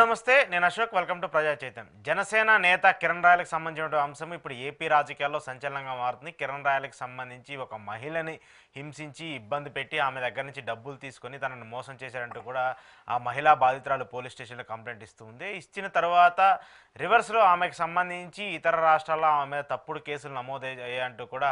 నమస్తే, నేను Ashok. Welcome to ప్రజా చైతన్యం. జనసేన నేత కిరణ్ రాయలకు సంబంధించిన అంశం ఇప్పుడు ఏపీ రాజకీయాల్లో సంచలనంగా మారుతుంది. కిరణ్ రాయలకు సంబంధించి ఒక మహిళని హింసించి ఇబ్బంది పెట్టి ఆమె దగ్గర నుంచి డబ్బులు తీసుకొని తనను మోసం చేశారంటూ కూడా ఆ మహిళా బాధితురాలు పోలీస్ స్టేషన్లో కంప్లైంట్ ఇస్తుంది. ఇచ్చిన తర్వాత రివర్స్లో ఆమెకు సంబంధించి ఇతర రాష్ట్రాల్లో ఆమె మీద తప్పుడు కేసులు నమోదయ్యాయంటూ కూడా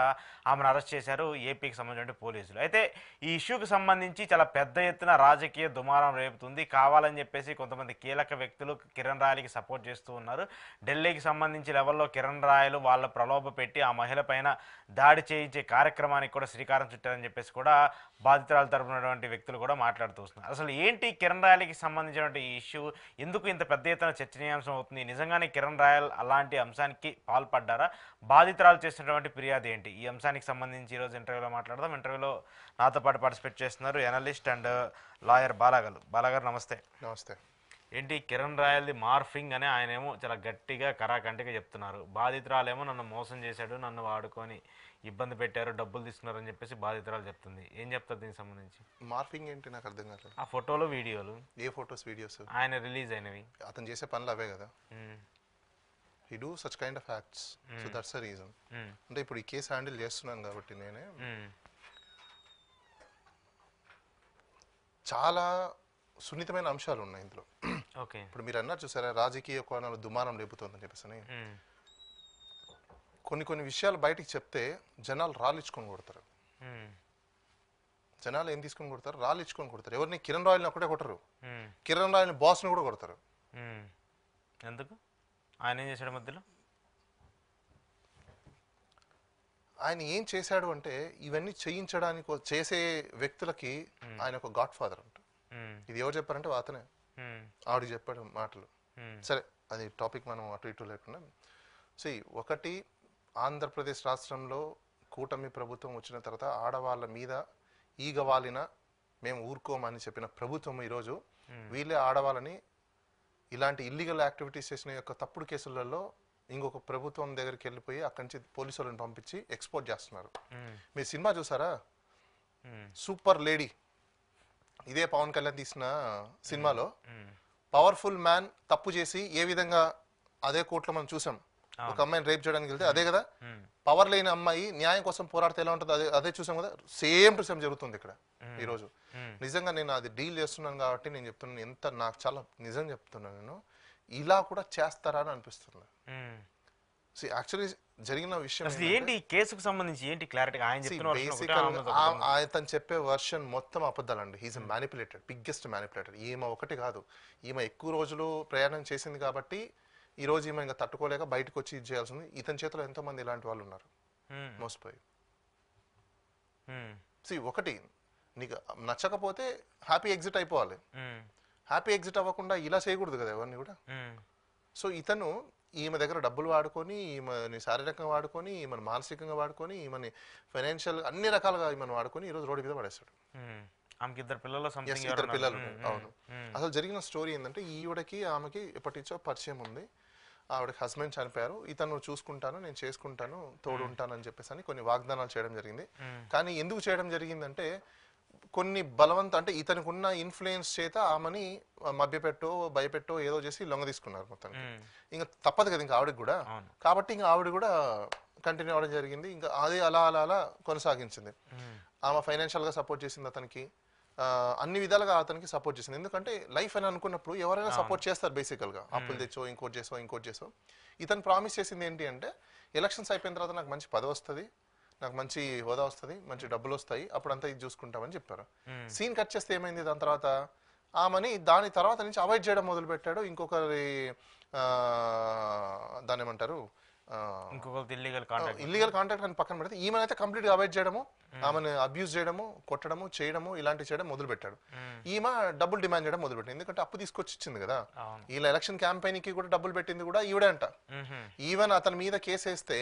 ఆమెను అరెస్ట్ చేశారు ఏపీకి సంబంధించిన పోలీసులు. అయితే ఈ ఇష్యూకి సంబంధించి చాలా పెద్ద ఎత్తున రాజకీయ దుమారం రేపుతుంది. కావాలని చెప్పేసి కొంతమంది కీలక వ్యక్తులు కిరణ్ రాయలకి సపోర్ట్ చేస్తూ ఉన్నారు. ఢిల్లీకి సంబంధించి లెవెల్లో కిరణ్ రాయలు వాళ్ళ ప్రలోభ పెట్టి ఆ మహిళ పైన దాడి చేయించే కార్యక్రమానికి కూడా శ్రీకారం చుట్టారని చెప్పేసి కూడా బాధితురాలు తరపునటువంటి వ్యక్తులు కూడా మాట్లాడుతూ వస్తున్నారు. అసలు ఏంటి కిరణ్ రాయలకి సంబంధించినటువంటి ఈ ఇష్యూ, ఎందుకు ఇంత పెద్ద ఎత్తున చర్చనీయాంశం అవుతుంది? నిజంగానే కిరణ్ రాయల్ అలాంటి అంశానికి పాల్పడ్డారా? బాధితురాలు చేసినటువంటి ఫిర్యాదు ఏంటి? ఈ అంశానికి సంబంధించి ఈరోజు ఇంటర్వ్యూలో మాట్లాడదాం. ఇంటర్వ్యూలో నాతో పాటు పార్టిసిపేట్ చేస్తున్నారు ఎనలిస్ట్ అండ్ లాయర్ బాలాగారు. నమస్తే. నమస్తే. ఏంటి కిరణ్ రాయల్ది మార్ఫింగ్ అని ఆయనేమో చాలా గట్టిగా కరాకంటిగా చెప్తున్నారు. బాధితురాలేమో నన్ను మోసం చేశాడు, నన్ను వాడుకొని ఇబ్బంది పెట్టారు, డబ్బులు తీసుకున్నారని చెప్పేసి బాధితురాలు చెప్తుంది. ఏం చెప్తారు దీనికి సంబంధించి? మార్ఫింగ్ ఏంటి నాకు అర్థం కాలేదు. ఆ ఫోటోలు వీడియోలు, ఏ ఫొటోస్ వీడియోస్? ఆయన రిలీజ్ అయినవి. అతను చేసే పనులు అవే కదా. He do such kind of acts, so that's the reason. అంటే ఇప్పుడు ఈ కేసు హ్యాండిల్ చేస్తున్నాను కాబట్టి నేనే చాలా సున్నితమైన అంశాలు ఉన్నాయి ఇందులో. ఇప్పుడు మీరు అన్నారు చూసారా, రాజకీయ కోణాలు దుమారం లేపుతోందని చెప్పేసి. కొన్ని విషయాలు బయటికి చెప్తే జనాలు రాళ్ళిచ్చుకొని కొడతారు. జనాలు ఏం తీసుకొని కొడతారు? రాళ్ళిచ్చుకొని కొడతారు. ఎవరిని? కిరణ్ రాయల్ని ఒకటే కొట్టరు, కిరణ్ రాయల్ని బాస్ని కూడా కొడతారు. ఎందుకు? ఆయన ఏం చేశాడు మధ్యలో? ఆయన ఏం చేశాడు అంటే, ఇవన్నీ చేయించడానికి చేసే వ్యక్తులకి ఆయన ఒక గాడ్ ఫాదర్ అంట. ఇది ఎవరు చెప్పారంటే అతనే, ఆవిడ చెప్పాడు మాటలు. సరే, అది టాపిక్ మనం అటు ఇటు లేకుండా. సో ఒకటి, ఆంధ్రప్రదేశ్ రాష్ట్రంలో కూటమి ప్రభుత్వం వచ్చిన తర్వాత ఆడవాళ్ళ మీద ఈగవాలిన మేము ఊరుకోమని చెప్పిన ప్రభుత్వం ఈరోజు వీళ్ళే ఆడవాళ్ళని ఇలాంటి ఇల్లీగల్ యాక్టివిటీస్ చేసిన యొక్క తప్పుడు కేసులలో ఇంకొక ప్రభుత్వం దగ్గరికి వెళ్ళిపోయి అక్కడి నుంచి పోలీసు వాళ్ళని పంపించి ఎక్స్పోర్ట్ చేస్తున్నారు. మీరు సినిమా చూసారా? సూపర్ లేడీ, ఇదే పవన్ కళ్యాణ్ తీసిన సినిమాలో పవర్ఫుల్ మ్యాన్ తప్పు చేసి ఏ విధంగా అదే కోర్టులో మనం చూసాం, ఒక అమ్మాయిని రేప్ చేయడానికి వెళ్తే అదే కదా. పవర్ లేని అమ్మాయి న్యాయం కోసం పోరాడితే ఎలా ఉంటుంది అదే చూసాం కదా. సేమ్ టు సేమ్ జరుగుతుంది ఇక్కడ ఈరోజు. నిజంగా నేను అది డీల్ చేస్తున్నాను కాబట్టి నేను చెప్తున్నాను, ఎంత నాకు చాలా నిజం చెప్తున్నాను నేను, ఇలా కూడా చేస్తారా అని అనిపిస్తుంది. యాక్చువల్లీ జరిగిన విషయం ఏంటి, కేసుకు సంబంధించి ఏంటి క్లారిటీ? అతను చెప్పే వర్షన్ మొత్తం అబద్ధాలండి. He's manipulated, biggest manipulated. ఈమె ఒకటి కాదు, ఈమె ఎక్కువ రోజులు ప్రయాణం చేసింది కాబట్టి ఈ రోజు ఈమె ఇంకా తట్టుకోలేక బయటకు వచ్చి ఇది చేయాల్సింది. ఇతని చేతిలో ఎంతో మంది ఇలాంటి వాళ్ళు ఉన్నారు మోసపోయి. ఒకటి, నీకు నచ్చకపోతే హ్యాపీ ఎగ్జిట్ అయిపోవాలి. హ్యాపీ ఎగ్జిట్ అవ్వకుండా ఇలా చేయకూడదు కదా ఎవరిని కూడా. సో ఇతను ఈమె దగ్గర డబ్బులు వాడుకొని, ఈమెని శారీరకంగా వాడుకొని, ఈమెను మానసికంగా వాడుకొని, ఈమెని ఫైనాన్షియల్ అన్ని రకాలుగా ఈమెను వాడుకొని ఈరోజు రోడ్డు మీద పడేస్తాడు. ఇద్దరు పిల్లలు. అవును. అసలు జరిగిన స్టోరీ ఏంటంటే, ఈవిడకి ఆమెకి ఎప్పటి నుంచో పరిచయం ఉంది. ఆవిడకి హస్బెండ్ చనిపోయారు, ఇతను చూసుకుంటాను, నేను చేసుకుంటాను, తోడు ఉంటానని చెప్పేసి అని కొన్ని వాగ్దానాలు చేయడం జరిగింది. కానీ ఎందుకు చేయడం జరిగిందంటే, కొన్ని అంటే ఇతనికి ఉన్న ఇన్ఫ్లుయెన్స్ చేత ఆమెని మభ్యపెట్టో భయపెట్టో ఏదో చేసి లొంగ తీసుకున్నారు మొత్తానికి. ఇంకా తప్పదు కదా ఇంకా ఆవిడకి కూడా. కాబట్టి ఇంకా ఆవిడ కూడా కంటిన్యూ అవ్వడం జరిగింది. ఇంకా అదే అలా అలా అలా కొనసాగించింది. ఆమె ఫైనాన్షియల్గా సపోర్ట్ చేసింది అతనికి, అన్ని విధాలుగా అతనికి సపోర్ట్ చేసింది. ఎందుకంటే లైఫ్ అని అనుకున్నప్పుడు ఎవరైనా సపోర్ట్ చేస్తారు బేసికల్గా. అప్పులు తెచ్చో ఇంకోటి చేసో. ఇతను ప్రామిస్ చేసింది ఏంటి అంటే, ఎలక్షన్స్ అయిపోయిన తర్వాత నాకు మంచి పదవి వస్తుంది, నాకు మంచి హోదా వస్తుంది, మంచి డబ్బులు వస్తాయి, అప్పుడంతా ఇది చూసుకుంటామని చెప్పారు. సీన్ కట్ చేస్తే ఏమైంది, దాని తర్వాత ఆమెని దాని తర్వాత నుంచి అవాయిడ్ చేయడం మొదలు పెట్టాడు. ఇంకొకరి దాని ఏమంటారు, ఇల్లీగల్ కాంటాక్ట్ అని పక్కన పెడితే ఈమెనైతే కంప్లీట్గా అవాయిడ్ చేయడము, ఆమెను అబ్యూజ్ చేయడము, కొట్టడము, చేయడము, ఇలాంటివి చేయడం మొదలు పెట్టాడు. ఈమె డబ్బులు డిమాండ్ చేయడం మొదలు పెట్టింది. ఎందుకంటే అప్పు తీసుకొచ్చి ఇచ్చింది కదా. ఇలా ఎలక్షన్ క్యాంపెయిన్ కి కూడా డబ్బులు పెట్టింది కూడా ఈవిడే అంట. ఈవెన్ అతని మీద కేసు వేస్తే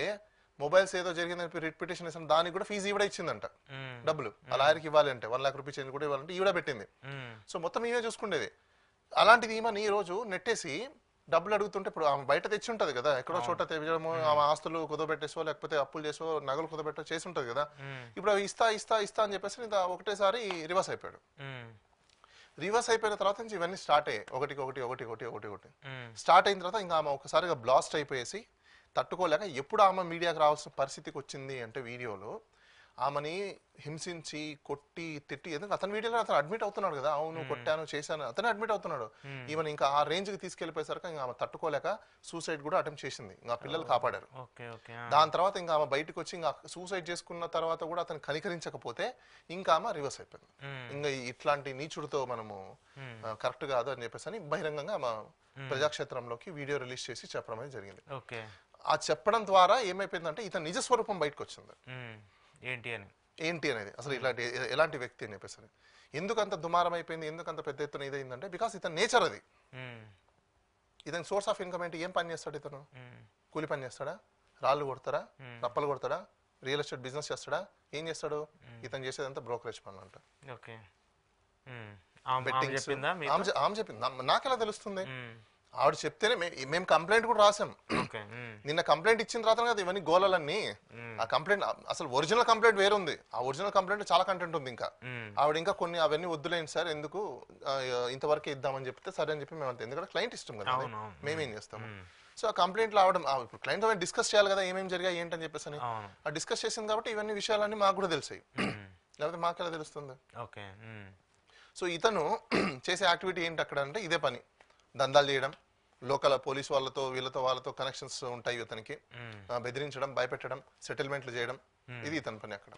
మొబైల్స్ ఏదో జరిగిందని రిట్ పిటిషన్ వేసిన దానికి కూడా ఫీజు ఈవిడ ఇచ్చిందంట. డబ్బులు ఆ లాయర్కి ఇవ్వాలి అంటే 1 లక్ష రూపాయలు కూడా ఇవ్వాలంటే ఈవిడ పెట్టింది. సో మొత్తం ఈమె చూసుకునేది. అలాంటిది ఈమెని ఈ రోజు నెట్టేసి డబ్బులు అడుగుతుంటే, ఇప్పుడు ఆమె బయట తెచ్చి ఉంటుంది కదా, ఎక్కడో చోట తెచ్చడము, ఆమె ఆస్తులు కుదబెట్టేసో లేకపోతే అప్పులు చేసో నగలు కుదబెట్టో చేసి ఉంటుంది కదా. ఇప్పుడు ఇస్తా అని చెప్పేసి ఒకటేసారి రివర్స్ అయిపోయాడు. రివర్స్ అయిపోయిన తర్వాత నుంచి ఇవన్నీ స్టార్ట్ అయ్యాయి, ఒకటి ఉమ్, స్టార్ట్ అయిన తర్వాత ఇంకా ఆమె ఒకసారిగా బ్లాస్ట్ అయిపోయేసి తట్టుకోలేక ఎప్పుడు ఆమె మీడియాకి రావాల్సిన పరిస్థితికి వచ్చింది అంటే వీడియోలో ఆమెని హింసించి కొట్టి తిట్టి, ఎందుకంటే అతని వీడియోలో అతను అడ్మిట్ అవుతున్నాడు కదా, అవును కొట్టాను చేశాను అతనే అడ్మిట్ అవుతున్నాడు. ఈవెన్ ఇంకా ఆ రేంజ్కి తీసుకెళ్లిపోయేసరికి ఇంకా ఆమె తట్టుకోలేక సూసైడ్ కూడా అటెంప్ట్ చేసింది, ఇంకా పిల్లలు కాపాడారు. దాని తర్వాత ఇంకా ఆమె బయటకు వచ్చి ఇంకా సూసైడ్ చేసుకున్న తర్వాత కూడా అతను కనికరించకపోతే ఇంకా ఆమె రివర్స్ అయిపోయింది. ఇంకా ఇట్లాంటి నీచుడితో మనము కరెక్ట్ కాదు అని చెప్పేసి అని బహిరంగంగా ఆమె ప్రజాక్షేత్రంలోకి వీడియో రిలీజ్ చేసి చెప్పడం అనేది జరిగింది. ఆ చెప్పడం ద్వారా ఏమైపోయిందంటే ఇతని నిజ స్వరూపం బయటకు వచ్చింది, ఏంటి అనేది అసలు ఇలాంటి ఎలాంటి వ్యక్తి అని చెప్పేసి. ఎందుకు అంత దుమారం అయిపోయింది, ఎందుకు అంత పెద్ద ఎత్తున ఇదైందంటే బికాస్ ఇతని నేచర్ అది. ఇతని సోర్స్ ఆఫ్ ఇన్కమ్ ఏంటి, ఏం పని చేస్తాడు ఇతను? కూలి పని చేస్తాడా, రాళ్ళు కొడతాడా, రప్పలు కొడతాడా, రియల్ ఎస్టేట్ బిజినెస్ చేస్తాడా, ఏం చేస్తాడు? ఇతను చేసేదంతా బ్రోకరేజ్ పనులు అంట. ఆమె చెప్పింది, నాకెలా తెలుస్తుంది? ఆవిడ చెప్తేనే మేము కంప్లైంట్ కూడా రాసాం. నిన్న కంప్లైంట్ ఇచ్చిన తర్వాత కదా ఇవన్నీ గోలలన్నీ. ఆ కంప్లైంట్ అసలు ఒరిజినల్ కంప్లైంట్ వేరే ఉంది, ఆ ఒరిజినల్ కంప్లైంట్ చాలా కంటెంట్ ఉంది. ఇంకా ఆవిడ ఇంకా కొన్ని అవన్నీ వద్దులేండి సార్, ఎందుకు ఇంతవరకే ఇద్దామని చెప్తే సరే అని చెప్పి మేము అంతే, ఎందుకంటే క్లయింట్ ఇష్టం కదా, మేమేం చేస్తాము. సో ఆ కంప్లైంట్ లో ఆవిడ ఇప్పుడు క్లయింట్ డిస్కస్ చేయాలి కదా ఏమేమి జరిగాయి ఏంటని చెప్పేసి అని. ఆ డిస్కస్ చేసింది కాబట్టి ఇవన్నీ విషయాలన్నీ మాకు కూడా తెలిసాయి, లేకపోతే మాకెలా తెలుస్తుంది? సో ఇతను చేసే యాక్టివిటీ ఏంటి అక్కడ అంటే ఇదే పని, దందాలు చేయడం, లోకల్ పోలీస్ వాళ్ళతో కనెక్షన్స్ ఉంటాయి ఇతనికి, బెదిరించడం, భయపెట్టడం, సెటిల్మెంట్లు చేయడం, ఇది ఇతని పని అక్కడ.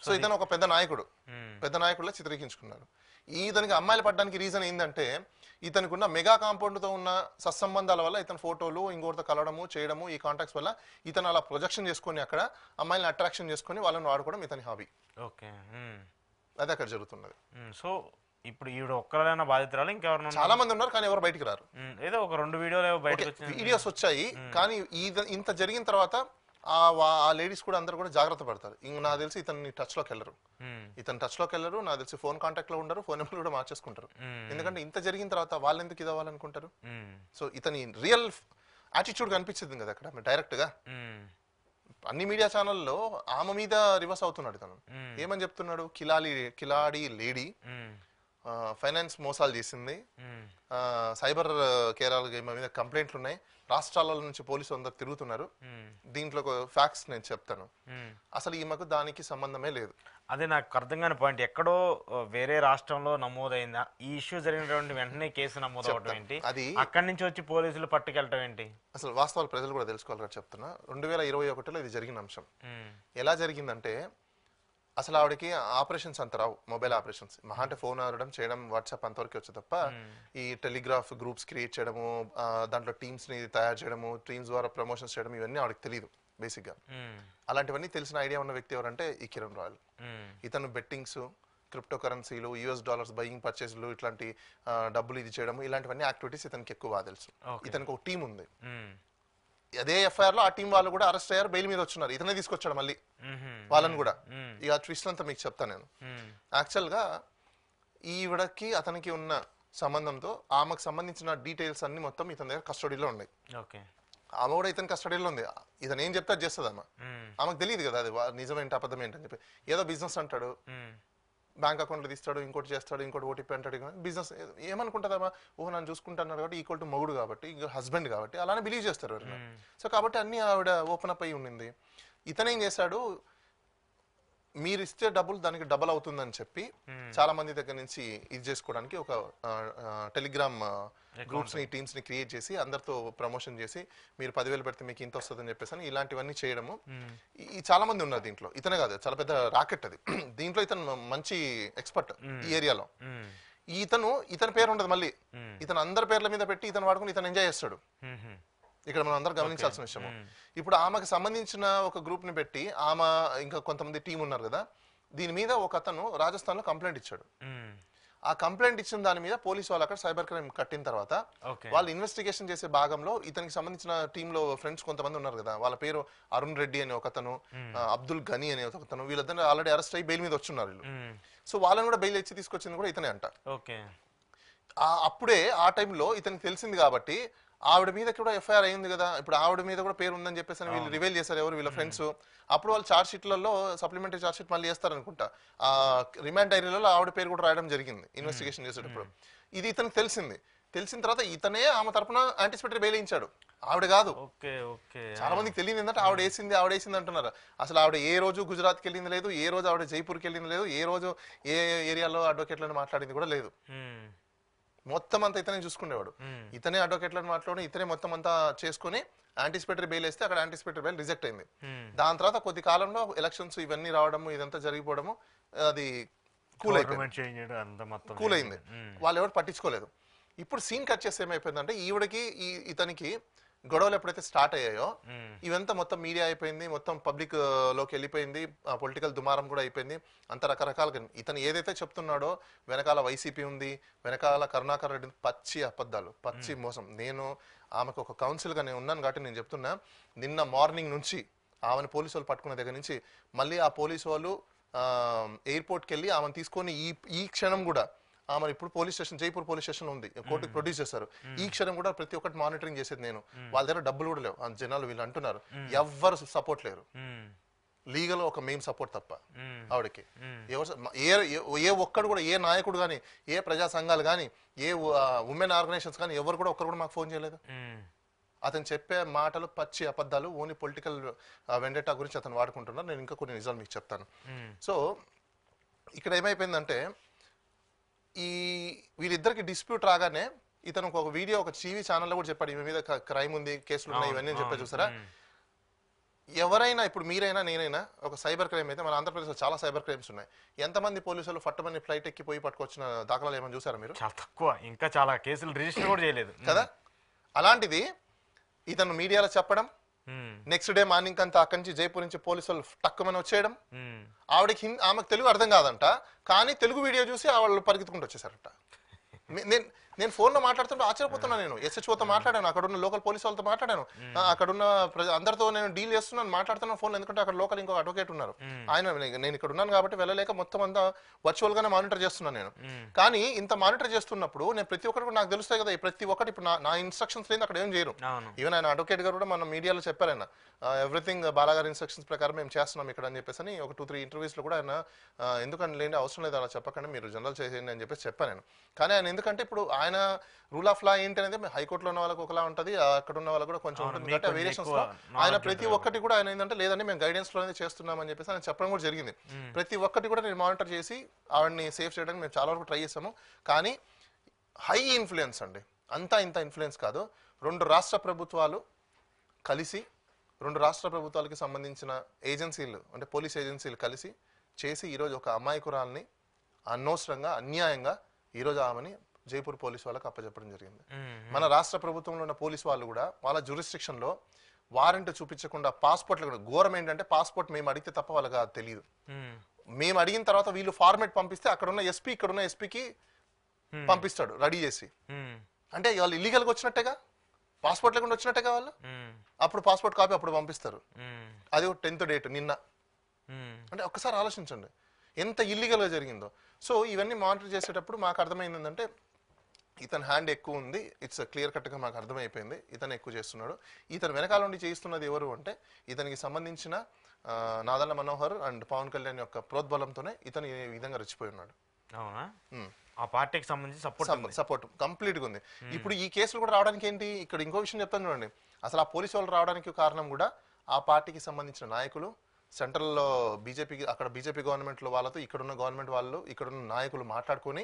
సో ఇతను ఒక పెద్ద నాయకుడులా చిత్రీకరించుకున్నాడు. ఇతనికి అమ్మాయిలు పడడానికి రీజన్ ఏంటంటే ఇతనికి ఉన్న మెగా కాంపౌండ్ తో ఉన్న సత్సంబంధాల వల్ల ఇతని ఫోటోలు ఇంకోటితో కలవడము చేయడము, ఈ కాంటాక్ట్స్ వల్ల ఇతను అలా ప్రొజెక్షన్ చేసుకొని అక్కడ అమ్మాయిలను అట్రాక్షన్ చేసుకొని వాళ్ళని వాడుకోవడం ఇతని హాబీ. అది అక్కడ జరుగుతున్నది. సో ఇప్పుడు ఈవిడ ఒక్కరైనా బాధితురాలు ఇంకెవరైనా? చాలా మంది ఉన్నారు కానీ ఎవరు బయటికి రారు. ఏదో ఒక 2 వీడియోస్ వచ్చాయి కానీ ఇంత జరిగిన తర్వాత ఆ లేడీస్ కూడా అందరు కూడా జాగ్రత్త పడతారు. ఇంక నాకు తెలిసి ఇతన్ని టచ్ లోకి వెళ్ళరు, నాకు తెలిసి ఫోన్ కాంటాక్ట్ లో ఉండరు, ఫోన్ నెంబర్ కూడా మార్చేసుకుంటారు. ఎందుకంటే ఇంత జరిగిన తర్వాత వాళ్ళు ఎందుకు ఇది అవ్వాలనుకుంటారు? సో ఇతని రియల్ యాటిట్యూడ్ కనిపించింది కదా అక్కడ డైరెక్ట్ గా. అన్ని మీడియా ఛానల్లో ఆమె మీద రివర్స్ అవుతున్నాడు ఇతను. ఏమని చెప్తున్నాడు? కిలాడి లేడీ ఫైనాన్స్ మోసాలు చేసింది, సైబర్ కేరాల మీద కంప్లైంట్లు ఉన్నాయి, రాష్ట్రాల నుంచి పోలీసులు అందరు తిరుగుతున్నారు. దీంట్లో ఫ్యాక్ట్స్ నేను చెప్తాను, అసలు ఈమెకు దానికి సంబంధమే లేదు. అదే నాకు అర్థం కాని పాయింట్, ఎక్కడో వేరే రాష్ట్రంలో నమోదైందా, ఈ ఇష్యూ జరిగినటువంటి వెంటనే కేసు నమోదవడం ఏంటి, అది అక్కడి నుంచి వచ్చి పోలీసులు పట్టుకెళ్ళటం ఏంటి? అసలు వాస్తవాలు ప్రజలు కూడా తెలుసుకోవాలి చెప్తున్నా. 2021లో ఇది జరిగిన అంశం. ఎలా జరిగిందంటే అసలు ఆవిడకి ఆపరేషన్స్ అంత రావు, మొబైల్ ఆపరేషన్స్ మహా అంటే ఫోన్ ఆడడం చేయడం, వాట్సాప్ అంతవరకు వచ్చే తప్ప ఈ టెలిగ్రాఫ్ గ్రూప్స్ క్రియేట్ చేయడము, దాంట్లో టీమ్స్ ని తయారు చేయడము, టీమ్స్ ద్వారా ప్రమోషన్స్ చేయడం ఇవన్నీ ఆవిడకి తెలియదు బేసిక్ గా. అలాంటివన్నీ తెలిసిన ఐడియా ఉన్న వ్యక్తి ఎవరంటే ఈ కిరణ్ రాయల్. ఇతను బెట్టింగ్స్, క్రిప్టో కరెన్సీలు, US$ బయింగ్ పర్చేస్లు, ఇట్లాంటి డబ్బులు ఇది చేయడం, ఇలాంటివన్నీ యాక్టివిటీస్ ఇతనికి ఎక్కువ తెలుసు. ఇతనికి ఒక టీం ఉంది. అదే ఎఫ్ఐఆర్ లో ఆ టీం వాళ్ళు కూడా అరెస్ట్ అయ్యారు, బెయిల్ మీద వచ్చున్నారు. ఇతనే తీసుకొచ్చాడు మళ్ళీ వాళ్ళని కూడా. ఇక ట్విస్ట్ అంతా మీకు చెప్తాను నేను. యాక్చువల్ గా ఈవిడకి అతనికి ఉన్న సంబంధంతో ఆమెకు సంబంధించిన డీటెయిల్స్ అన్ని మొత్తం ఇతని దగ్గర కస్టడీలో ఉన్నాయి. ఆమె కూడా ఇతని కస్టడీలో ఉంది. ఇతను ఏం చెప్తే చేస్తుంది ఆమెకు తెలియదు కదా అది నిజమేంటి అబద్ధం ఏంటని చెప్పి. ఏదో బిజినెస్ అంటాడు, బ్యాంక్ అకౌంట్లో తీస్తాడు, ఇంకోటి చేస్తాడు, ఇంకోటి ఓటీపీ అంటాడు. బిజినెస్ ఏమనుకుంటుందమ్మా, నన్ను చూసుకుంటున్నాడు కాబట్టి ఈక్వల్ టు మొగుడు కాబట్టి, హస్బెండ్ కాబట్టి అలానే బిలీవ్ చేస్తారు ఎవరైనా. సో కాబట్టి అన్ని ఆవిడ ఓపెన్ అప్ అయి ఉండింది. ఇతనేం చేశాడు, మీరు ఇస్తే డబ్బులు దానికి డబల్ అవుతుందని చెప్పి చాలా మంది దగ్గర నుంచి ఇది చేసుకోవడానికి ఒక టెలిగ్రామ్ గ్రూప్స్ ని, టీమ్స్ ని క్రియేట్ చేసి అందరితో ప్రమోషన్ చేసి మీరు 10,000 పెడితే మీకు ఇంత వస్తుంది అని చెప్పేసి ఇలాంటివన్నీ చేయడము. ఈ చాలా మంది ఉన్నారు దీంట్లో. ఇతనే కాదు, చాలా పెద్ద రాకెట్ అది. దీంట్లో ఇతను మంచి ఎక్స్పర్ట్ ఈ ఏరియాలో. ఇతని పేరు ఉండదు మళ్ళీ, ఇతను అందరి పేర్ల మీద పెట్టి ఇతను వాడుకుని ఇతను ఎంజాయ్ చేస్తాడు. ఇక్కడ మనం అందరూ గమనించాల్సిన విషయము. ఇప్పుడు ఆమెకు సంబంధించిన ఒక గ్రూప్ ని పెట్టి ఆమె ఇంకా కొంతమంది టీం ఉన్నారు కదా, దీని మీద ఒక అతను రాజస్థాన్ లో కంప్లైంట్ ఇచ్చాడు. ఆ కంప్లైంట్ ఇచ్చిన దాని మీద పోలీసు వాళ్ళు అక్కడ సైబర్ క్రైమ్ కట్టిన తర్వాత వాళ్ళు ఇన్వెస్టిగేషన్ చేసే భాగంలో ఇతనికి సంబంధించిన టీంలో ఫ్రెండ్స్ కొంతమంది ఉన్నారు కదా, వాళ్ళ పేరు అరుణ్ రెడ్డి అనే ఒకతను, అబ్దుల్ గని అనే ఒకతను, వీళ్ళందరూ ఆల్రెడీ అరెస్ట్ అయ్యి బెయిల్ మీద వచ్చున్నారు వీళ్ళు. సో వాళ్ళని కూడా బెయిల్ ఇచ్చి తీసుకొచ్చింది కూడా ఇతనే అంట. అప్పుడే ఆ టైంలో ఇతనికి తెలిసింది కాబట్టి ఆవిడ మీద కూడా ఎఫ్ఐఆర్ అయింది కదా, ఇప్పుడు ఆవిడ మీద కూడా పేరు ఉందని చెప్పేసి వీళ్ళు రివైల్ చేశారు ఎవరు వీళ్ళ ఫ్రెండ్స్. అప్పుడు వాళ్ళు ఛార్జ్ షీట్లలో సప్లిమెంటరీ ఛార్జ్ షీట్ మళ్ళీ చేస్తారనుకుంటా, ఆ రిమాండ్ డైరీలలో ఆవిడ పేరు కూడా రాయడం జరిగింది ఇన్వెస్టిగేషన్ చేసేటప్పుడు. ఇది ఇతనికి తెలిసింది. తెలిసిన తర్వాత ఇతనే ఆమె తరపున యాంటిసిపేటరీ బెయిల్ ఇచ్చాడు, ఆవిడ కాదు. చాలా మందికి తెలియదు ఏంటంటే ఆవిడ వేసింది అంటున్నారు. అసలు ఆవిడ ఏ రోజు గుజరాత్కి వెళ్ళింది లేదు, ఏ రోజు ఆవిడ జైపూర్కి వెళ్ళింది లేదు, ఏ రోజు ఏ ఏరియాలో అడ్వకేట్లను మాట్లాడింది కూడా లేదు. మొత్తం అంతా ఇతనే చూసుకునేవాడు. ఇతనే అడ్వకేట్లను మాట్లాడి ఇతనే మొత్తం అంతా చేసుకుని యాంటిసిపేటరీ బెయిల్ వేస్తే అక్కడ యాంటిసిపేటరీ బెయిల్ రిజెక్ట్ అయింది. దాని తర్వాత కొద్ది కాలంలో ఎలక్షన్స్ ఇవన్నీ రావడము ఇదంతా జరిగిపోవడము అది కూల్ అయింది. వాళ్ళు ఎవరు పట్టించుకోలేదు. ఇప్పుడు సీన్ కట్ చేస్తే ఏమైపోయిందంటే ఈవిడకి ఇతనికి గొడవలు ఎప్పుడైతే స్టార్ట్ అయ్యాయో ఇవంతా మొత్తం మీడియా అయిపోయింది, మొత్తం పబ్లిక్ లోకి వెళ్ళిపోయింది, పొలిటికల్ దుమారం కూడా అయిపోయింది. అంత రకరకాలుగా ఇతను ఏదైతే చెప్తున్నాడో వెనకాల వైసీపీ ఉంది, వెనకాల కరుణాకర్ రెడ్డి, పచ్చి అబద్ధాలు, పచ్చి మోసం. నేను ఆమెకు ఒక కౌన్సిల్గా నేను ఉన్నాను కాబట్టి నేను చెప్తున్నా, నిన్న మార్నింగ్ నుంచి ఆమెను పోలీసు వాళ్ళు పట్టుకున్న దగ్గర నుంచి మళ్ళీ ఆ పోలీసు వాళ్ళు ఎయిర్పోర్ట్కి వెళ్ళి ఆమెను తీసుకొని ఈ క్షణం కూడా ఆమె ఇప్పుడు police station Jaipur police station ఉంది, కోర్టుకు ప్రొడ్యూస్ చేస్తారు. ఈ క్షణం కూడా ప్రతి ఒక్కటి మానిటరింగ్ చేసేది నేను. వాళ్ళ దగ్గర డబ్బులు కూడా లేవు, జనాలు వీళ్ళు అంటున్నారు. ఎవ్వరు సపోర్ట్ లేరు, లీగల్ ఒక మెయిన్ సపోర్ట్ తప్ప ఆవిడకి. ఏ ఒక్కడు కూడా, ఏ నాయకుడు కానీ, ఏ ప్రజా సంఘాలు కానీ, ఏ ఉమెన్ ఆర్గనైజేషన్స్ కానీ ఎవరు కూడా ఒక్కరు కూడా మాకు ఫోన్ చేయలేదు. అతను చెప్పే మాటలు పచ్చి అబద్ధాలు, ఓన్లీ పొలిటికల్ వెండెటా గురించి అతను వాడుకుంటున్నారు. నేను ఇంకా కొన్ని నిజాలు మీకు చెప్తాను. సో ఇక్కడ ఏమైపోయిందంటే వీళ్ళిద్దరికి డిస్ప్యూట్ రాగానే ఇతను ఒక వీడియో ఒక టీవీ ఛానల్లో కూడా చెప్పాడు, ఈమె మీద క్రైమ్ ఉంది, కేసులు ఉన్నాయి, ఇవన్నీ చెప్పా. చూసారా, ఎవరైనా ఇప్పుడు మీరైనా నేనైనా ఒక సైబర్ క్రైమ్ అయితే మన ఆంధ్రప్రదేశ్లో చాలా సైబర్ క్రైమ్స్ ఉన్నాయి. ఎంతమంది పోలీసులు ఫట్టమని ఫ్లైట్ ఎక్కిపోయి పట్టుకొచ్చిన దాఖలాలు ఏమైనా చూసారా మీరు? చాలా తక్కువ, ఇంకా చాలా కేసులు రిజిస్టర్ కూడా చేయలేదు కదా. అలాంటిది ఇతను మీడియాలో చెప్పడం, నెక్స్ట్ డే మార్నింగ్ అంతా అక్కడి నుంచి జైపూర్ నుంచి పోలీసు వాళ్ళు టక్కుమని వచ్చేయడం. ఆమెకు తెలుగు అర్థం కాదంట, కానీ తెలుగు వీడియో చూసి వాళ్ళు పరిగెత్తుకుంటూ వచ్చేసారట. నేను ఫోన్లో మాట్లాడుతుంటే ఆశ్చర్యపోతున్నా. నేను ఎస్హెచ్ఓతో మాట్లాడాను, అక్కడున్న లోకల్ పోలీసు వాళ్ళతో మాట్లాడాను, అక్కడున్న అందరితో నేను డీల్ చేస్తున్నాను, మాట్లాడుతున్నాను ఫోన్లో. ఎందుకంటే అక్కడ లోకల్ ఇంకో అడ్వకేట్ ఉన్నారు, ఆయన నేను ఇక్కడ ఉన్నాను కాబట్టి వెళ్ళలేక మొత్తం అంతా వర్చువల్ గానే మానిటర్ చేస్తున్నాను నేను. కానీ ఇంత మానిటర్ చేస్తున్నప్పుడు నేను ప్రతి ఒక్కటి కూడా నాకు తెలుస్తాయి కదా, ప్రతి ఒక్కటి ఇప్పుడు నా ఇన్స్ట్రక్షన్స్ లేదు అక్కడ ఏం చేయరు. ఈవెన్ ఆయన అడ్వకేట్ గారు కూడా మన మీడియాలో చెప్పారు, ఆయన ఎవ్రీథింగ్ బాలాగారి ఇన్స్ట్రక్షన్స్ ప్రకారం మేము చేస్తున్నాం ఇక్కడ అని చెప్పేసి అని ఒక 2-3 ఇంటర్వ్యూస్ లో కూడా ఆయన ఎందుకంటే లేండి అవసరం లేదు అలా చెప్పకండి, మీరు జనరల్ చేసేయండి అని చెప్పేసి చెప్పాను నేను. కానీ ఆయన ఎందుకంటే ఇప్పుడు ఆయన రూల్ ఆఫ్ లా ఏంటి అనేది హైకోర్టులో ఉన్న వాళ్ళకి ఒకలా ఉంటుంది, అక్కడ ఉన్న వాళ్ళకి కూడా కొంచెం ఉంటుంది కాబట్టి వేరియేషన్స్ లో ఆయన ప్రతి ఒక్కటి కూడా ఆయన ఏంటంటే లేదంటే మేము గైడెన్స్ లోనే చేస్తున్నాం అని చెప్పేసి ఆయన చెప్పడం కూడా జరిగింది. ప్రతి ఒక్కటి కూడా నేను మానిటర్ చేసి ఆవిడని సేఫ్ చేయడానికి మేము చాలా వరకు ట్రై చేసాము. కానీ హై ఇన్ఫ్లుయెన్స్ అండి, అంతా ఇంత ఇన్ఫ్లుయెన్స్ కాదు. 2 రాష్ట్ర ప్రభుత్వాలు కలిసి, 2 రాష్ట్ర ప్రభుత్వాలకి సంబంధించిన ఏజెన్సీలు అంటే పోలీస్ ఏజెన్సీలు కలిసి చేసి ఈరోజు ఒక అమాయకురాల్ని అనవసరంగా అన్యాయంగా ఈరోజు ఆమెని జైపూర్ పోలీసు వాళ్ళకి అప్పచెప్పడం జరిగింది. మన రాష్ట్ర ప్రభుత్వంలో ఉన్న పోలీసు వాళ్ళు కూడా వాళ్ళ జ్యూరిస్డిక్షన్ లో వారెంట్ చూపించకుండా పాస్పోర్ట్లు కూడా ఘోరం ఏంటంటే పాస్పోర్ట్ మేము అడిగితే తప్ప వాళ్ళకి అది తెలియదు. మేము అడిగిన తర్వాత వీళ్ళు ఫార్మేట్ పంపిస్తే అక్కడున్న ఎస్పీ ఇక్కడున్న ఎస్పీకి పంపిస్తాడు రెడీ చేసి. అంటే వాళ్ళు ఇల్లీగల్గా వచ్చినట్టేగా, పాస్పోర్ట్ లేకుండా వచ్చినట్టేగా వాళ్ళు. అప్పుడు పాస్పోర్ట్ కాపీ అప్పుడు పంపిస్తారు, అది 10th డేట్ నిన్న. అంటే ఒక్కసారి ఆలోచించండి ఎంత ఇల్లీగల్గా జరిగిందో. సో ఇవన్నీ మానిటర్ చేసేటప్పుడు మాకు అర్థమైంది ఏంటంటే ఇతని హ్యాండ్ ఎక్కువ ఉంది, ఇట్స్ క్లియర్ కట్గా మాకు అర్థమైపోయింది ఇతను ఎక్కువ చేస్తున్నాడు. ఇతను వెనకాల నుండి చేయిస్తున్నది ఎవరు అంటే ఇతనికి సంబంధించిన నాదెళ్ల మనోహర్ అండ్ పవన్ కళ్యాణ్ యొక్క ప్రోద్బలంతోనే ఇతను ఈ విధంగా రెచ్చిపోయి ఉన్నాడు. అవునా, ఆ పార్టీకి సంబంధించి సపోర్ట్ కంప్లీట్ గా ఉంది. ఇప్పుడు ఈ కేసులు కూడా రావడానికి ఏంటి, ఇక్కడ ఇంకో విషయం చెప్తాను చూడండి. అసలు ఆ పోలీసు వాళ్ళు రావడానికి కారణం కూడా ఆ పార్టీకి సంబంధించిన నాయకులు సెంట్రల్లో బీజేపీకి, అక్కడ బీజేపీ గవర్నమెంట్లో వాళ్ళతో ఇక్కడున్న గవర్నమెంట్ వాళ్ళు, ఇక్కడున్న నాయకులు మాట్లాడుకొని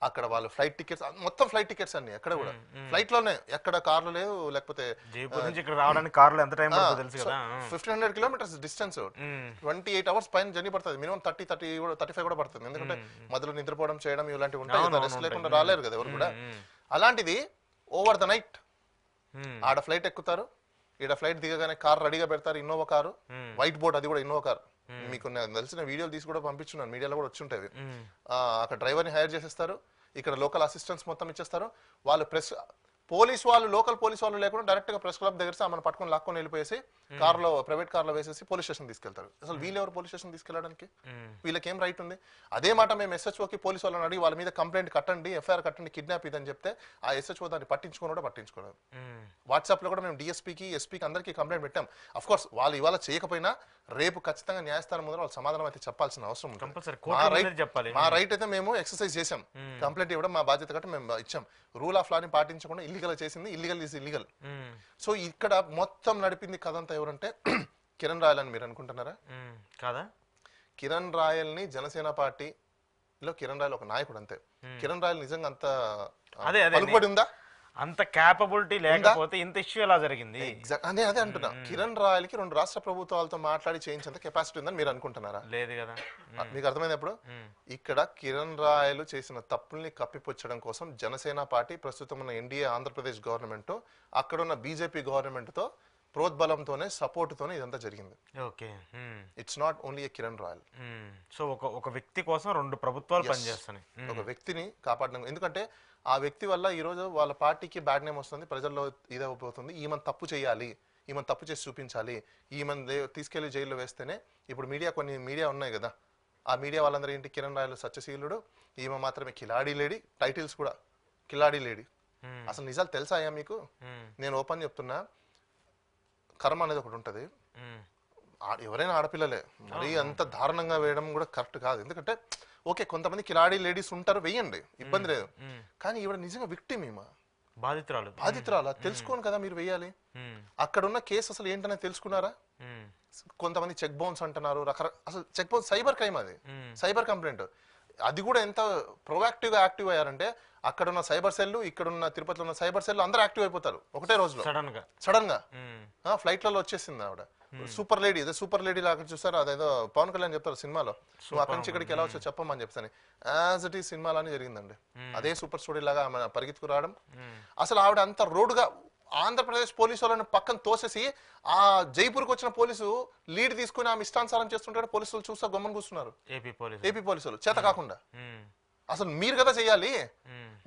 అక్కడ వాళ్ళు ఫ్లైట్ టికెట్స్, మొత్తం ఫ్లైట్ టికెట్స్ అన్ని ఎక్కడ కూడా ఫ్లైట్ లోనే, ఎక్కడ కార్లు లేదు, లేకపోతే 1500 కిలోమీటర్స్ డిస్టెన్స్, 28 hours పైన జర్నీ పడుతుంది. మినిమం 30-35 కూడా పడుతుంది. ఎందుకంటే మధ్యలో నిద్రపోవడం చేయడం ఇలాంటివి ఉంటాయి, రెస్ట్ లేకుండా రాలేరు కదా ఎవరు కూడా. అలాంటిది ఓవర్ ద నైట్ ఆడ ఫ్లైట్ ఎక్కుతారు, ఈడ ఫ్లైట్ దిగగానే కార్ రెడీగా పెడతారు, ఇన్నోవా కారు, వైట్ బోర్డ్, అది కూడా ఇన్నోవా కారు. మీకు తెలిసిన వీడియోలు తీసి కూడా పంపించున్నాను, మీడియాలో కూడా వచ్చి ఉంటాయి. అక్కడ డ్రైవర్ని హైర్ చేసేస్తారు, ఇక్కడ లోకల్ అసిస్టెంట్స్ మొత్తం ఇచ్చేస్తారు. వాళ్ళు పోలీస్ వాళ్ళు లోకల్ పోలీస్ వాళ్ళు లేకుండా డైరెక్ట్ గా ప్రెస్ క్లబ్ దగ్గర ఆమెను పట్టుకొని లాక్కొని వెళ్ళిపోయేసి కార్లో ప్రైవేట్ కార్లో వేసేసి పోలీస్ స్టేషన్ తీసుకెళ్తారు. అసలు వీళ్ళు ఎవరు పోలీస్ స్టేషన్ తీసుకెళ్ళడానికి? వీళ్ళకి ఏం రైట్ ఉంది? అదే మాట మేము ఎస్హెచ్ఓకి పోలీసు వాళ్ళని అడిగి వాళ్ళ మీద కంప్లైంట్ కట్టండి, ఎఫ్ఐఆర్ కట్టండి, కిడ్నాప్ ఇదని చెప్తే ఆ ఎస్హెచ్ఓ దాన్ని పట్టించుకోవడం. వాట్సాప్ లో కూడా మేము డిఎస్పీకి ఎస్పీకి అందరికీ కంప్లైంట్ పెట్టాం. అఫ్ కోర్స్ వాళ్ళు ఇవాళ చేయకపోయినా రేపు ఖచ్చితంగా న్యాయస్థానం ముందర వాళ్ళు సమాధానం అయితే చెప్పాల్సిన అవసరం ఉంది. మా రైట్ అయితే మేము ఎక్సర్సైజ్ చేసాం, కంప్లైంట్ ఇవ్వడం మా బాధ్యత కాబట్టి మేము ఇచ్చాం. రూల్ ఆఫ్ లాని పాటించకుండా ఇల్లీగల్ చేసింది, ఇల్లీగల్ ఈజ్ ఇల్లీగల్. సో ఇక్కడ మొత్తం నడిపింది కథంతా ఎవరంటే కిరణ్ రాయల్ అని మీరు అనుకుంటున్నారా? కాదా? కిరణ్ రాయల్ ని జనసేన పార్టీలో కిరణ్ రాయల్ ఒక నాయకుడు అంతే. కిరణ్ రాయల్ నిజంగా అంత పలుకుబడి ఉందా? అంత క్యాపబిలిటీ లేకపోతే ఇంత ఇష్యూ ఎలా జరిగింది? అదే అంటున్నా. కిరణ్ రాయల్ కి 2 రాష్ట్ర ప్రభుత్వాలతో మాట్లాడి చేయించేంత కెపాసిటీ ఉందని మీరు అనుకుంటున్నారా? లేదు కదా. మీకు అర్థమైంది ఎప్పుడు? ఇక్కడ కిరణ్ రాయల్ చేసిన తప్పుల్ని కప్పిపుచ్చడం కోసం జనసేన పార్టీ, ప్రస్తుతం ఉన్న ఎన్డీఏ ఆంధ్రప్రదేశ్ గవర్నమెంట్, అక్కడున్న బీజేపీ గవర్నమెంట్ తో ప్రోద్బలంతోనే సపోర్ట్ తోనే ఇదంతా జరిగింది. Okay, it's not only A Kiran royal. So ఒక వ్యక్తి కోసం 2 ప్రభుత్వాలు పనిచేస్తున్నాయి. ఒక వ్యక్తిని కాపాడడం, ఎందుకంటే ఆ వ్యక్తి వల్ల ఈ రోజు వాళ్ళ పార్టీకి బ్యాడ్ నేమ్ వస్తుంది, ప్రజల్లో ఇదైపోతుంది. ఈమెను తప్పు చేయాలి, ఈమెను తప్పు చేసి చూపించాలి, ఈమెను తీసుకెళ్లి జైల్లో వేస్తేనే. ఇప్పుడు కొన్ని మీడియా ఉన్నాయి కదా, ఆ మీడియా వాళ్ళందరూ ఏంటి, కిరణ్ రాయల్ సత్యశీలుడు, ఈమె మాత్రమే కిలాడీ లేడీ, టైటిల్స్ కూడా కిలాడీ లేడీ. అసలు నిజాలు తెలుసాయా మీకు? నేను ఓపెన్ చెప్తున్నా, కర్మ అనేది ఒకటి ఉంటది. ఎవరైనా ఆడపిల్లలే, మరీ అంత దారుణంగా వేయడం కూడా కరెక్ట్ కాదు. ఎందుకంటే ఓకే, కొంతమంది కిలాడీ లేడీస్ ఉంటారు, వేయండి, ఇబ్బంది లేదు. కానీ ఈవిడ నిజంగా విక్టిమ్, ఈమె బాధితురాలు తెలుసుకోను కదా మీరు వేయాలి. అక్కడ ఉన్న కేసు అసలు ఏంటనే తెలుసుకున్నారా? కొంతమంది చెక్ బౌన్స్ అంటున్నారు, అసలు చెక్ బౌన్స్ సైబర్ క్రైమ్, అది సైబర్ కంప్లైంట్. అది కూడా ఎంత ప్రొయాక్టివ్ గా యాక్టివ్ అయ్యారంటే అక్కడ ఉన్న సైబర్ సెల్, ఇక్కడున్న తిరుపతిలో ఉన్న సైబర్ సెల్ అందరూ యాక్టివ్ అయిపోతారు ఒకటే రోజులో, సడన్ గా ఫ్లైట్లలో వచ్చేసింది ఆవిడ. సూపర్ లేడీ, అదే సూపర్ లేడీ లాగా చూసారు, అదేదో పవన్ కళ్యాణ్ చెప్తారు సినిమాలో, నువ్వు అక్కడి నుంచి ఇక్కడికి ఎలా వచ్చో చెప్పమని చెప్తాను. యాజ్ ఇట్ ఈ సినిమాలోనే జరిగిందండి, అదే సూపర్ స్టోరీ లాగా ఆమె పరిగెత్తుకు రావడం. అసలు ఆవిడ అంత రోడ్డుగా ఆంధ్రప్రదేశ్ పోలీసు వాళ్ళని పక్కన తోసేసి ఆ జైపూర్కి వచ్చిన పోలీసు లీడ్ తీసుకుని ఆమె ఇష్టానుసారం చేస్తుంటాడు. పోలీసులు చూస్తా గమ్మని కూర్చున్నారు, ఏపీ పోలీసులు చేత కాకుండా. అసలు మీరు కదా చేయాలి,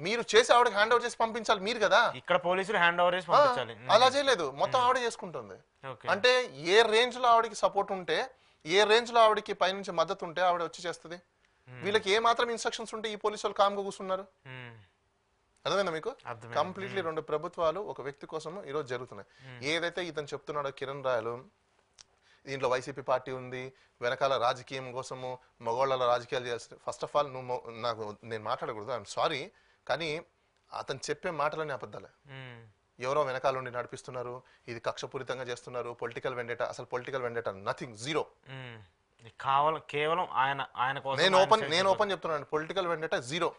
మీరు చేసి ఆవిడకి హ్యాండ్ ఓవర్ చేసి పంపించాలి మీరు కదా. ఇక్కడ పోలీసులు హ్యాండ్ ఓవర్ చేసి పంపించాలి, అలా చేయలేదు, మొత్తం ఆవిడ చేసుకుంటుంది. అంటే ఏ రేంజ్ లో ఆవిడకి సపోర్ట్ ఉంటే, ఏ రేంజ్ లో ఆవిడకి పైనుంచి మద్దతు ఉంటే ఆవిడ వచ్చి చేస్తుంది. వీళ్ళకి ఏ మాత్రం ఇన్స్ట్రక్షన్స్ ఉంటే ఈ పోలీసు వాళ్ళు కామ్గా కూర్చున్నారు. అర్థమైందా మీకు? కంప్లీట్లీ 2 ప్రభుత్వాలు ఒక వ్యక్తి కోసం ఈరోజు జరుగుతున్నాయి. ఏదైతే ఇతను చెప్తున్నాడో కిరణ్ రాయలు, దీంట్లో వైసీపీ పార్టీ ఉంది, వెనకాల రాజకీయం కోసము మగవాళ్ళ రాజకీయాలు చేయాల్సి. ఫస్ట్ ఆఫ్ ఆల్ నేను మాట్లాడకూడదు, ఐఎమ్ సారీ, కానీ అతను చెప్పే మాటలన్నీ అబద్ధాలే. ఎవరో వెనకాల నుండి నడిపిస్తున్నారు, ఇది కక్షపూరితంగా చేస్తున్నారు, పొలిటికల్ వెండేటా. అసలు పొలిటికల్ వెండేటా నథింగ్, జీరో. కేవలం ఆయన నేను ఓపెన్ చెప్తున్నాను, political vendetta zero.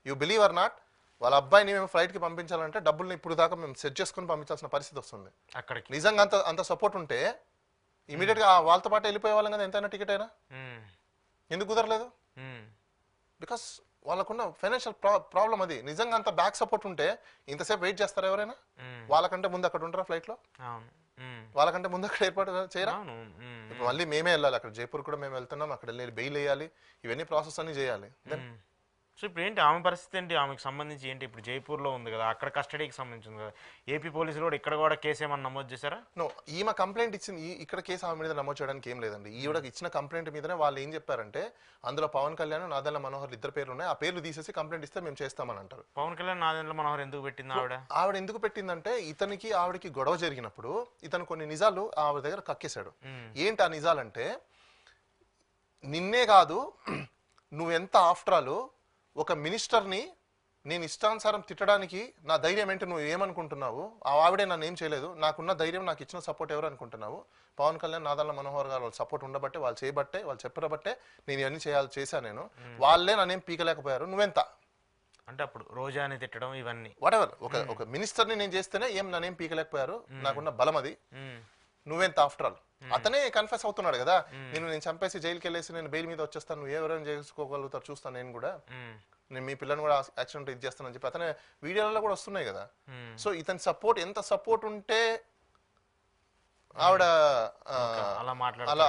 You believe are not, వాళ్ళ అబ్బాయిని మేము ఫ్లైట్ కి పంపించాలంటే డబ్బుల్ని ఇప్పుడు దాకా మేము సెట్ చేసుకుని పంపించాల్సిన పరిస్థితి వస్తుంది. అక్కడికి నిజంగా అంత సపోర్ట్ ఉంటే ఇమీడియట్ గా వాళ్ళతో పాటు వెళ్ళిపోయే వాళ్ళం కదా, ఎంతైనా టికెట్ అయినా. ఎందుకు కుదరలేదు? బికాస్ వాళ్ళకున్న ఫైనాన్షియల్ ప్రాబ్లం అది. నిజంగా అంత బ్యాక్ సపోర్ట్ ఉంటే ఇంతసేపు వెయిట్ చేస్తారా ఎవరైనా? వాళ్ళకంటే ముందు అక్కడ ఉంటారా ఫ్లైట్ లో? వాళ్ళకంటే ముందు అక్కడ ఏర్పాటు చేయరా? ఇప్పుడు మళ్ళీ మేమే వెళ్ళాలి, అక్కడ జైపూర్ కూడా మేము వెళ్తున్నాం, అక్కడ వెళ్ళి బెయిల్ వేయాలి, ఇవన్నీ ప్రాసెస్ అన్ని చేయాలి. సో ఇప్పుడు ఏంటి ఆమె పరిస్థితి ఏంటి? ఆమెకు సంబంధించి ఏంటి? ఇప్పుడు జైపూర్లో ఉంది కదా, అక్కడ కస్టడీకి సంబంధించింది కదా, ఏపీ పోలీసులు కూడా ఇక్కడ కూడా కేసు ఏమన్నా నమోదు చేశారా? నో, ఈమె కంప్లైంట్ ఇచ్చింది, ఇక్కడ కేసు ఆమె మీద నమోదు చేయడానికి ఏం లేదండి. ఈవిడకి ఇచ్చిన కంప్లైంట్ మీదనే వాళ్ళు ఏం చెప్పారంటే అందులో పవన్ కళ్యాణ్, నాదెండ్ల మనోహర్ 2 పేర్లు ఉన్నాయి, ఆ పేర్లు తీసేసి కంప్లైంట్ ఇస్తే మేము చేస్తామని అంటారు. పవన్ కళ్యాణ్, నాదెండ్ల మనోహర్ ఎందుకు పెట్టింది ఆవిడ ఎందుకు పెట్టిందంటే ఇతనికి ఆవిడకి గొడవ జరిగినప్పుడు ఇతను కొన్ని నిజాలు ఆవిడ దగ్గర కక్కేశాడు. ఏంటి ఆ నిజాలంటే, నిన్నే కాదు నువ్వెంత ఆఫ్టర్ ఆల్ ఒక మినిస్టర్ని నేను ఇష్టానుసారం తిట్టడానికి నా ధైర్యం ఏంటి? నువ్వు ఏమనుకుంటున్నావు? ఆ ఆవిడే నన్ను ఏం చేయలేదు, నాకున్న ధైర్యం, నాకు ఇచ్చిన సపోర్ట్ ఎవరు అనుకుంటున్నావు? పవన్ కళ్యాణ్, నాదెండ్ల మనోహర్ గారు వాళ్ళ సపోర్ట్ ఉండబట్టే, వాళ్ళు చేయబట్టే, వాళ్ళు చెప్పబట్టే నేను ఇవన్నీ చేశాను. నేను వాళ్ళే నన్నేం పీకలేకపోయారు, నువ్వెంత అంటే అప్పుడు రోజాని తిట్టడం ఇవన్నీ వాటెవర్. ఒక మినిస్టర్ని నేను చేస్తేనే ఏం నన్నేం పీకలేకపోయారు, నాకున్న బలం అది, నువ్వెంత ఆఫ్టర్ ఆల్. అతనే కన్ఫెస్ అవుతున్నాడు కదా, నేను చంపేసి జైలుకి వెళ్ళేసి నేను బెయిల్ మీద వచ్చేస్తాను, నువ్వు ఎవరైనా చేసుకోగలుగుతారు చూస్తాను, నేను కూడా నేను మీ పిల్లని కూడా యాక్సిడెంట్ ఇది చేస్తానని చెప్పి అతనే వీడియోలలో కూడా వస్తున్నాయి కదా. సో ఇతని సపోర్ట్, ఎంత సపోర్ట్ ఉంటే ఆవిడ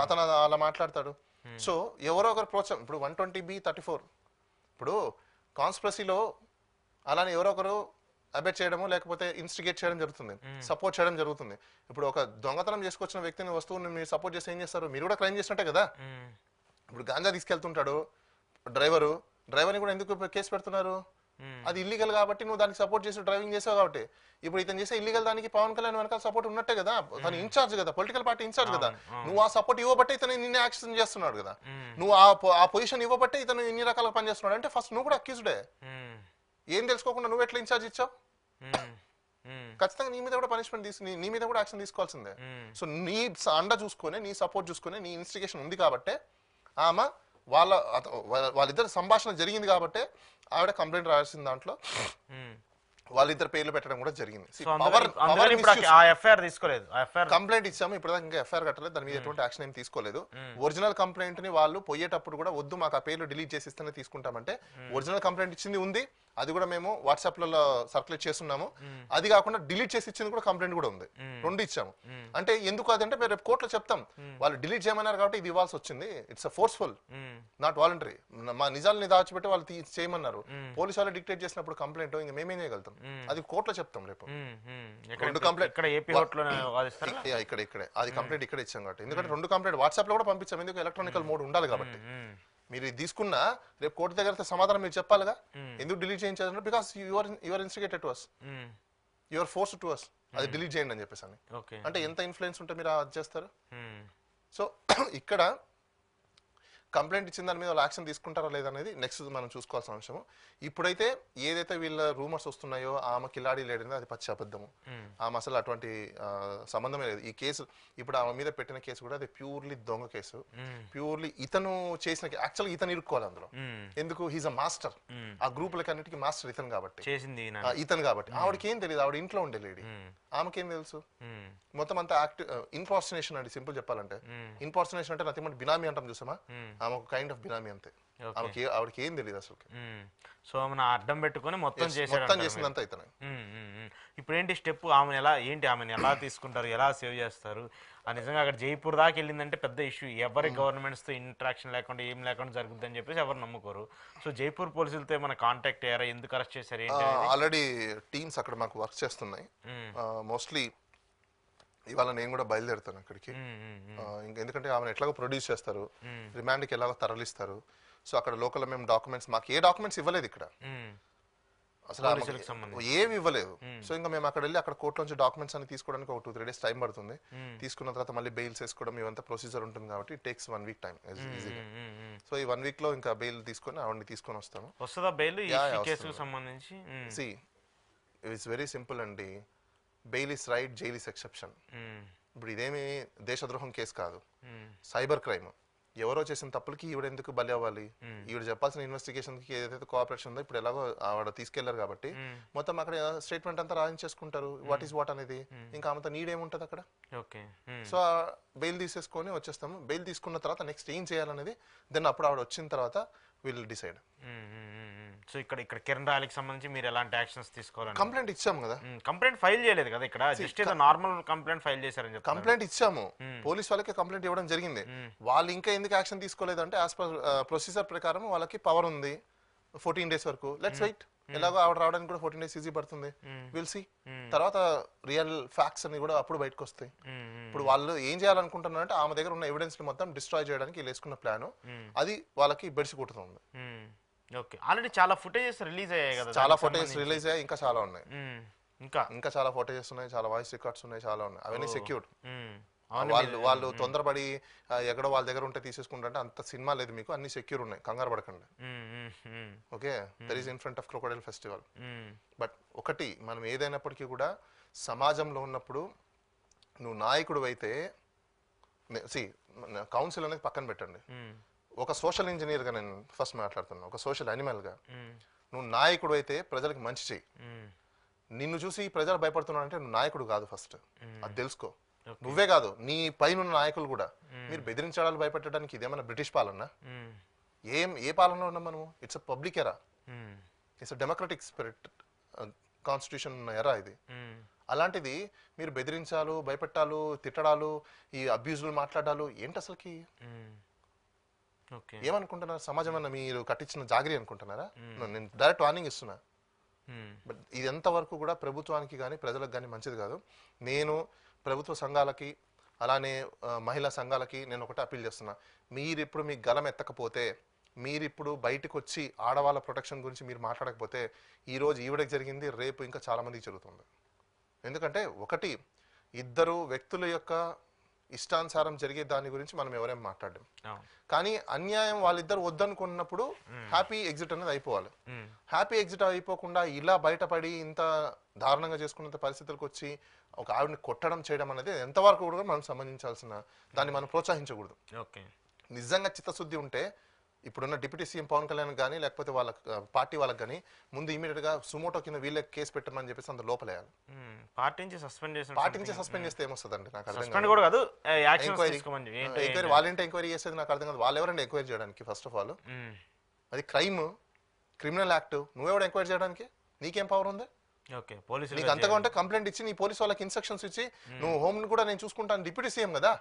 అతను అలా మాట్లాడతాడు. సో ఎవరో ఒకరు ప్రోత్సాహం. ఇప్పుడు 120B34 ఇప్పుడు కాన్స్పిరసీలో అలానే ఎవరో ఒకరు అబెట్ చేయడము లేకపోతే ఇన్స్టిగేట్ చేయడం జరుగుతుంది, సపోర్ట్ చేయడం జరుగుతుంది. ఇప్పుడు ఒక దొంగతనం చేసుకొచ్చిన వ్యక్తిని వస్తువుని మీరు సపోర్ట్ చేస్తే ఏం చేస్తారు? మీరు కూడా క్రైమ్ చేసినట్టే కదా. ఇప్పుడు గాంజా తీసుకెళ్తుంటాడు డ్రైవర్ని కూడా ఎందుకు కేసు పెడుతున్నారు? అది ఇల్లీగల్ కాబట్టి నువ్వు దానికి సపోర్ట్ చేసి డ్రైవింగ్ చేసావు కాబట్టి. ఇప్పుడు ఇతను చేసే ఇల్లీగల్ దానికి పవన్ కళ్యాణ్ వెనకాల సపోర్ట్ ఉన్నట్టే కదా, తను ఇన్ఛార్జ్ కదా, పొలిటికల్ పార్టీ ఇన్ఛార్జ్ కదా. నువ్వు ఆ సపోర్ట్ ఇవ్వబట్టే ఇతను నిన్నే యాక్షన్ చేస్తున్నాడు కదా, నువ్వు ఆ పొజిషన్ ఇవ్వబట్టే ఇతను ఇన్ని రకాలుగా పనిచేస్తున్నాడు అంటే ఫస్ట్ నువ్వు కూడా అక్యూజ్డే. ఏం తెలుసుకోకుండా నువ్వు ఎట్లా ఇన్ఛార్జ్ ఇచ్చావు? ఖచ్చితంగా నీ మీద కూడా పనిష్మెంట్ నీ మీద కూడా యాక్షన్ తీసుకోవాల్సిందే. సో నీ అండ చూసుకొని నీ సపోర్ట్ చూసుకొని నీ ఇన్స్టిగేషన్ ఉంది కాబట్టే ఆమె వాళ్ళిద్దరు సంభాషణ జరిగింది కాబట్టే ఆవిడ కంప్లైంట్ రాయాల్సిన దాంట్లో వాళ్ళిద్దరు పేర్లు పెట్టడం కూడా జరిగింది. కంప్లైంట్ ఇచ్చాము, ఇప్పుడు ఇంకా ఎఫ్ఐఆర్ కట్టలేదు, దాని మీద ఎటువంటి యాక్షన్ ఏం తీసుకోలేదు. ఒరిజినల్ కంప్లైంట్ ని వాళ్ళు పోయేటప్పుడు కూడా వద్దు మాకు ఆ పేర్లు డిలీట్ చేసి ఇస్తేనే తీసుకుంటామంటే ఒరిజినల్ కంప్లైంట్ ఇచ్చింది ఉంది, అది కూడా మేము వాట్సాప్ లలో సర్క్యులేట్ చేస్తున్నాము. అది కాకుండా డిలీట్ చేసి ఇచ్చింది కూడా కంప్లైంట్ కూడా ఉంది, రెండు ఇచ్చాము. అంటే ఎందుకు అదంటే మేము రేపు కోర్టులో చెప్తాం వాళ్ళు డిలీట్ చేయమన్నారు కాబట్టి ఇది ఇవ్వాల్సి వచ్చింది. It's forceful, not voluntary. మా నిజాలని దాచిపెట్టి వాళ్ళు చేయమన్నారు, పోలీసు వాళ్ళు డిక్టేట్ చేసినప్పుడు కంప్లైంట్ ఇంకా మేమేం చేయగలుగుతాం? అది కోర్టులో చెప్తాం రేపు. రెండు కంప్లైంట్ ఇక్కడే అది కంప్లైంట్ ఇక్కడ ఇచ్చాం కాబట్టి, ఎందుకంటే రెండు కంప్లైంట్ వాట్సాప్ లో కూడా పంపించాం, ఎందుకు ఎలక్ట్రానికల్ మోడ్ ఉండాలి కాబట్టి. మీరు తీసుకున్నా రేపు కోర్టు దగ్గర సమాధానం మీరు చెప్పాలిగా, ఎందుకు డిలీట్ చేయించారు? Because your instigated to us, your force to us, అది డిలీట్ చేయండి అని చెప్పేసి అని. అంటే ఎంత ఇన్ఫ్లుయెన్స్ ఉంటే మీరు అది చేస్తారు. సో ఇక్కడ కంప్లైంట్ ఇచ్చిన దాని మీద వాళ్ళు యాక్షన్ తీసుకుంటారా లేదనేది నెక్స్ట్ మనం చూసుకోవాల్సిన అంశము. ఇప్పుడైతే ఏదైతే వీళ్ళ రూమర్స్ వస్తున్నాయో ఆమె కిలాడి లేడని అది పచ్చి అబద్ధము. ఆమె అసలు అటువంటి సంబంధమే లేదు. ఈ కేసు ఇప్పుడు ఆమె మీద పెట్టిన కేసు కూడా అది ప్యూర్లీ దొంగ కేసు, ప్యూర్లీ ఇతను చేసిన, యాక్చువల్గా ఇతను ఇరుక్కోవాలి అందులో. ఎందుకు? హీజ్ అ మాస్టర్, ఆ గ్రూపులకి అన్నిటికీ మాస్టర్ ఇతను కాబట్టి, ఇతను కాబట్టి. ఆవిడకి ఏం తెలియదు, ఆవిడ ఇంట్లో ఉండే లేడీ, ఆమెకేం తెలుసు? మొత్తం అంతా యాక్టివ్ ఇన్ఫార్చునేషన్ అండి, సింపుల్ చెప్పాలంటే. ఇన్ఫార్చునేషన్ అంటే నథింగ్ బట్ బినామీ అంటాం చూసామా, ఆమె ఒక కైండ్ ఆఫ్ బినామీ అంతే. ఆవిడకి ఏం తెలియదు అసలు. సో ఆమెను అడ్డం పెట్టుకుని మొత్తం చేసిందంతా ఇతనే. ఇప్పుడు ఏంటి స్టెప్? ఆమెను ఎలా తీసుకుంటారు, ఎలా సేవ్ చేస్తారు? నిజంగా అక్కడ జైపూర్ దాకా వెళ్ళిందంటే పెద్ద ఇష్యూ, ఎవరి గవర్నమెంట్స్తో ఇంట్రాక్షన్ లేకుండా ఏం లేకుండా జరుగుతుందని చెప్పేసి ఎవరు నమ్ముకోరు. సో జైపూర్ పోలీసులతో ఏమైనా కాంటాక్ట్ అయ్యారా? ఎందుకు అరెస్ట్ చేశారు ఏంటి? ఆల్రెడీ టీమ్స్ అక్కడ మాకు వర్క్ చేస్తున్నాయి. మోస్ట్లీ ఇవాళ నేను కూడా బయలుదేరుతాను అక్కడికి, ఎందుకంటే ఆమెను ఎట్లాగో ప్రొడ్యూస్ చేస్తారు, రిమాండ్కి ఎలాగో తరలిస్తారు. సో అక్కడ లోకల్ మేము డాక్యుమెంట్స్, మాకు ఏ డాక్యుమెంట్స్ ఇవ్వలేదు ఇక్కడ అసలు, ఏమి ఇవ్వలేదు. సో ఇంకా మేము అక్కడ వెళ్ళి అక్కడ కోర్టు నుంచి డాక్యుమెంట్స్ అన్ని తీసుకోవడానికి ఒక 2-3 days టైం పడుతుంది. తీసుకున్న తర్వాత మళ్ళీ బెయిల్స్ వేసుకోవడం ఇవంతా ప్రొసీజర్ ఉంటుంది కాబట్టి ఇట్ టేక్స్ 1 week టైం ఈజీగా. సో ఈ 1 week లో ఇంకా బెయిల్ తీసుకొని ఆవిడని తీసుకొని వస్తాము. సి ఇట్స్ వెరీ సింపుల్ అండి, bail is right, jail is exception. ఇప్పుడు ఇదేమి దేశద్రోహం కేసు కాదు, సైబర్ క్రైమ్. ఎవరో చేసిన తప్పులకి ఈవిడ ఎందుకు బలి అవ్వాలి? ఈవిడ చెప్పాల్సిన ఇన్వెస్టిగేషన్ కి ఏదైతే కోఆపరేషన్ ఉందో ఇప్పుడు ఎలాగో ఆవిడ తీసుకెళ్లారు కాబట్టి మొత్తం అక్కడ స్టేట్మెంట్ అంతా రాయించేసుకుంటారు, వాట్ ఈస్ వాట్ అనేది. ఇంకా ఆమెతో నీడ్ ఏముంటది అక్కడ? సో బెయిల్ తీసేసుకొని వచ్చేస్తాము. బెయిల్ తీసుకున్న తర్వాత నెక్స్ట్ ఏం చేయాలనేది దెన్ అప్పుడు ఆవిడ వచ్చిన తర్వాత విల్ డిసైడ్. సో ఇక్కడ కిరణ్ రాయలకి సంబంధించి మీరు ఎలాంటి యాక్షన్స్ తీసుకోవాలి? కంప్లైంట్ ఇచ్చాము కదా, కంప్లైంట్ ఫైల్ చేయలేదు కదా ఇక్కడ, జస్ట్ ఏదో నార్మల్ కంప్లైంట్ ఫైల్ చేశారని చెప్పి కంప్లైంట్ ఇచ్చాము. పోలీస్ వాళ్ళకి కంప్లైంట్ ఇవ్వడం జరిగింది. వాళ్ళు ఇంకా ఎందుకు యాక్షన్ తీసుకోలేదు అంటే యాజ్ పర్ ప్రొసీజర్ ప్రకారం వాళ్ళకి పవర్ ఉంది 14 days వరకు. లెట్స్ వెయిట్, ఎలాగో ఆవిడ రావడానికి కూడా 14 days ఈజీ పడుతుంది. విల్ సీ, తర్వాత రియల్ ఫ్యాక్ట్స్ అన్ని కూడా అప్పుడు బయటకు వస్తాయి. ఇప్పుడు వాళ్ళు ఏం చేయాలనుకుంటున్నారంటే ఆమె దగ్గర ఉన్న ఎవిడెన్స్ ని మొత్తం డిస్ట్రాయ్ చేయడానికి వీళ్ళు వేసుకున్న ప్లాన్ అది వాళ్ళకి బెడిసి కొట్టుతుంది. ఓకే, ఆల్రెడీ చాలా ఫుటేజెస్ రిలీజ్ అయ్యాయి కదా, చాలా ఫుటేజెస్ రిలీజ్ అయ్యాయి, ఇంకా చాలా ఉన్నాయి, ఇంకా చాలా ఫుటేజెస్ ఉన్నాయి, చాలా వాయిస్ రికార్డ్స్ ఉన్నాయి, చాలా ఉన్నాయి. అవన్నీ సెక్యూర్డ్. వాళ్ళు తొందరపడి ఎక్కడో వాళ్ళ దగ్గర ఉంటే తీసేసుకుంటే అంత సినిమా లేదు మీకు, అన్ని సెక్యూర్ ఉన్నాయి, కంగారు పడకండి. Okay, there is in front of crocodile festival. But ఒకటి, మనం ఏదైనప్పటికీ కూడా సమాజంలో ఉన్నప్పుడు నువ్వు నాయకుడు అయితే, కౌన్సిల్ అనేది పక్కన పెట్టండి, ఒక సోషల్ ఇంజనీర్గా నేను ఫస్ట్ మాట్లాడుతున్నా, ఒక సోషల్ యానిమల్గా నువ్వు నాయకుడు అయితే ప్రజలకు మంచి చెయ్యి. నిన్ను చూసి ప్రజలు భయపడుతున్నారంటే నువ్వు నాయకుడు కాదు, ఫస్ట్ అది తెలుసుకో. నువ్వే కాదు, నీ పైన నాయకులు కూడా. మీరు బెదిరించడాలు భయపెట్టడానికి ఇదేమన్నా బ్రిటిష్ పాలన? ఏ పాలనలో ఉన్నాం మనము? ఇట్స్ అ పబ్లిక్ ఎరా, it's a democratic spirit constitution ఉన్న ఎరా ఇది. అలాంటిది మీరు బెదిరించాలు, భయపెట్టాలు, తిట్టడాలు, ఈ అబ్యూజులు మాట్లాడాలు ఏంటి అసలుకి? ఏమనుకుంటున్నారు? సమాజం అన్న మీరు కట్టించిన జాగిరి అనుకుంటున్నారా? నేను డైరెక్ట్ వార్నింగ్ ఇస్తున్నా, బట్ ఇది ఎంతవరకు కూడా ప్రభుత్వానికి కానీ ప్రజలకు కానీ మంచిది కాదు. నేను ప్రభుత్వ సంఘాలకి అలానే మహిళా సంఘాలకి నేను ఒకటి అప్పీల్ చేస్తున్నా. మీరిప్పుడు మీ గలం ఎత్తకపోతే, మీరిప్పుడు బయటకు వచ్చి ఆడవాళ్ళ ప్రొటెక్షన్ గురించి మీరు మాట్లాడకపోతే ఈరోజు ఈవిడకి జరిగింది రేపు ఇంకా చాలామందికి జరుగుతుంది. ఎందుకంటే ఒకటి ఇద్దరు వ్యక్తుల యొక్క ఇష్టానుసారం జరిగే దాని గురించి మనం ఎవరేం మాట్లాడడం, కానీ అన్యాయం వాళ్ళిద్దరు వద్దనుకున్నప్పుడు హ్యాపీ ఎగ్జిట్ అనేది అయిపోవాలి. హ్యాపీ ఎగ్జిట్ అయిపోకుండా ఇలా బయటపడి ఇంత దారుణంగా చేసుకున్నంత పరిస్థితులకు వచ్చి ఒక ఆవిడని కొట్టడం చేయడం అనేది ఎంతవరకు కూడా మనం సంబంధించాల్సిన దాన్ని మనం ప్రోత్సహించకూడదు. నిజంగా చిత్తశుద్ధి ఉంటే ఇప్పుడున్న డిప్యూటీ సీఎం పవన్ కళ్యాణ్ కానీ లేకపోతే వాళ్ళ పార్టీ వాళ్ళకి కానీ ముందు ఇమీడియట్ గా సుమోటో కింద వీళ్ళే కేసు పెట్టమని చెప్పేసి అందులో లోపలేయాలి. పార్టీ నుంచి సస్పెండ్ చేస్తే ఏమొస్తుందండి నాకు అర్థం కాదు. ఎంక్వైరీ వాళ్ళంటే ఎంక్వైరీ చేసేది నాకు అర్థం కాదు. వాళ్ళు ఎవరండి ఎంక్వైరీ చేయడానికి? ఫస్ట్ ఆఫ్ ఆల్ అది క్రిమినల్ యాక్ట్. నువ్వెవడు ఎంక్వైరీ చేయడానికి? నీకేం పవర్ ఉంది? నీకు అంతగా ఉంటే కంప్లైంట్ ఇచ్చి నీ పోలీస్ వాళ్ళకి ఇన్స్ట్రక్షన్స్ ఇచ్చి నువ్వు హోమ్ కూడా నేను చూసుకుంటాను. డిప్యూటీ సీఎం కదా.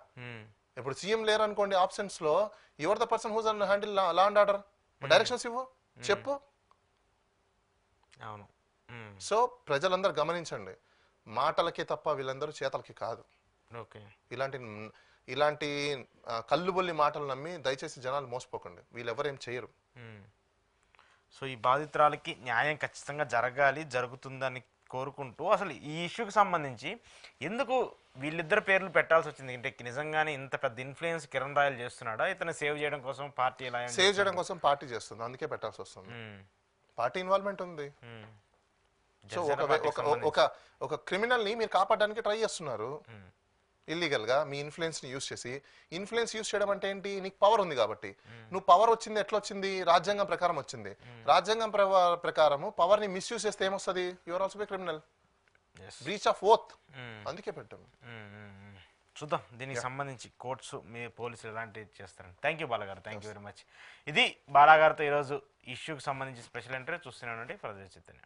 ఇప్పుడు సీఎం లేరు అనుకోండి, ఆబ్సెన్స్ లో your the person whose handle law and order. Directions ఇవ్వు, చెప్పు. సో ప్రజలందరూ గమనించండి, మాటలకే తప్ప వీళ్ళందరూ చేతలకి కాదు. ఇలాంటి కల్లుబొల్లి మాటలు నమ్మి దయచేసి జనాలు మోసపోకండి. వీళ్ళెవరేం చేయరు. సో ఈ బాధితురాలకి న్యాయం ఖచ్చితంగా జరుగుతుందని కోరుకుంటూ, అసలు ఈ ఇష్యూకి సంబంధించి ఎందుకు వీళ్ళిద్దరు పేర్లు పెట్టాల్సి వచ్చింది? అంటే నిజంగానే ఇంత పెద్ద ఇన్ఫ్లుయెన్స్ కిరణ్ రాయల్ చేస్తున్నాడా? ఇతను సేవ్ చేయడం కోసం పార్టీ చేస్తుంది, అందుకే పెట్టాల్సి వస్తుంది. పార్టీ ఇన్వాల్వ్మెంట్ ఉంది. సో ఒక క్రిమినల్ ని మీరు కాపాడడానికి ట్రై చేస్తున్నారు ఇల్లీగల్ గా మీ ఇన్ఫ్లుయెన్స్ ని యూజ్ చేసి. ఇన్ఫ్లుయెన్స్ యూజ్ చేయడం అంటే ఏంటి? నీకు పవర్ ఉంది కాబట్టి. నువ్వు పవర్ వచ్చింది ఎట్లా వచ్చింది? రాజ్యాంగం ప్రకారం వచ్చింది. రాజ్యాంగం ప్రకారం పవర్ ని మిస్యూజ్ చేస్తే ఏమొస్తుంది? Your also be criminal, breach of oath. అందుకే పెట్టాం. చూద్దాం దీనికి సంబంధించి కోర్ట్స్ మీ పోలీసులు ఎలాంటివి చేస్తారని. థ్యాంక్ యూ బాలాగారు, థ్యాంక్ యూ వెరీ మచ్. ఇది బాలాగారితో ఈరోజు ఇష్యూకి సంబంధించి స్పెషల్ ఎంట్రీ చూస్తున్నానండి. ప్రజా చైతన్య.